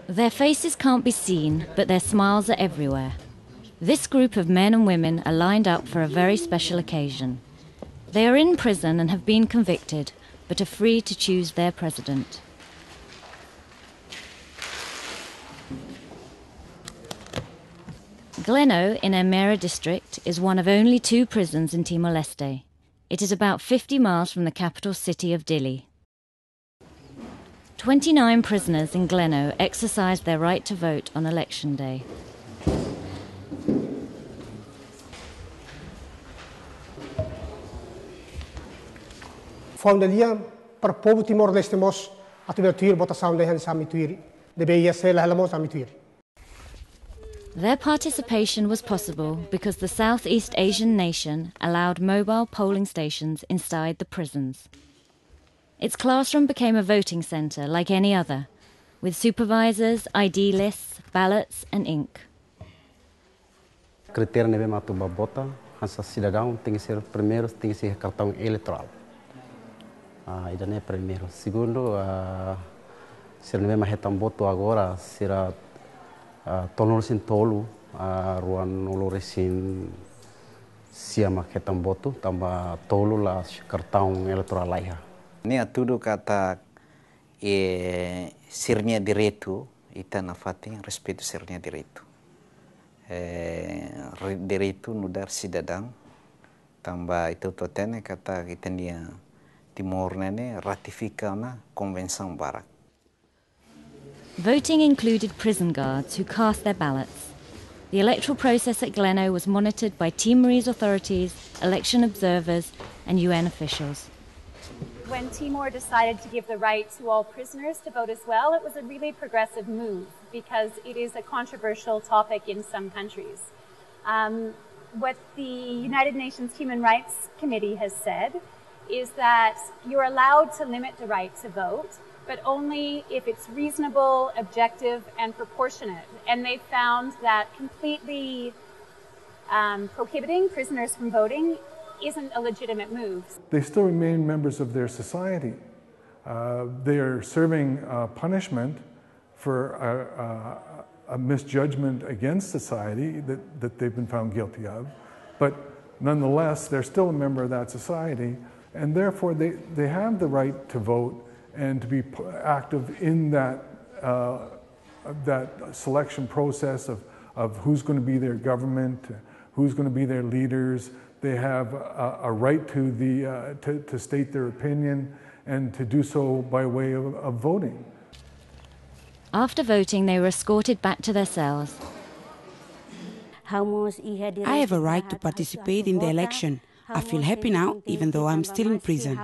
Their faces can't be seen, but their smiles are everywhere. This group of men and women are lined up for a very special occasion. They are in prison and have been convicted, but are free to choose their president. Gleno in Emera district is one of only 2 prisons in Timor-Leste. It is about 50 miles from the capital city of Dili. 29 prisoners in Gleno exercised their right to vote on election day. Fondalia per povo Timor-Leste mos atuvertuur votação de han samituiri. Deveria ser la samituiri. Their participation was possible because the Southeast Asian nation allowed mobile polling stations inside the prisons. Its classroom became a voting centre like any other, with supervisors, ID lists, ballots and ink. Critério neve matu babota, hansa cidadão tem que ser primeiro, tem que ser cartão eleitoral. Isso é primeiro. Segundo, se neve mahetam voto agora será tolong tolu ruan oloresin siama ketam voto tambah tolu la cartão eleitoral laia. Ini tudo kata sirnya direito ita na fatin respeito sirnya direito. Direito no dar cidadão tambah itu totene kata kita dia Timor nene ratifica na Convenção Barak. Voting included prison guards who cast their ballots. The electoral process at Gleno was monitored by Timorese authorities, election observers and UN officials. When Timor decided to give the right to all prisoners to vote as well, it was a really progressive move because it is a controversial topic in some countries. What the United Nations Human Rights Committee has said is that you're allowed to limit the right to vote, but only if it's reasonable, objective, and proportionate. And they found that completely prohibiting prisoners from voting isn't a legitimate move. They still remain members of their society. They are serving punishment for a misjudgment against society that they've been found guilty of. But nonetheless, they're still a member of that society, and therefore they have the right to vote and to be active in that selection process of who's going to be their government, who's going to be their leaders. They have a right to state their opinion and to do so by way of voting. After voting, they were escorted back to their cells. I have a right to participate in the election. I feel happy now, even though I'm still in prison.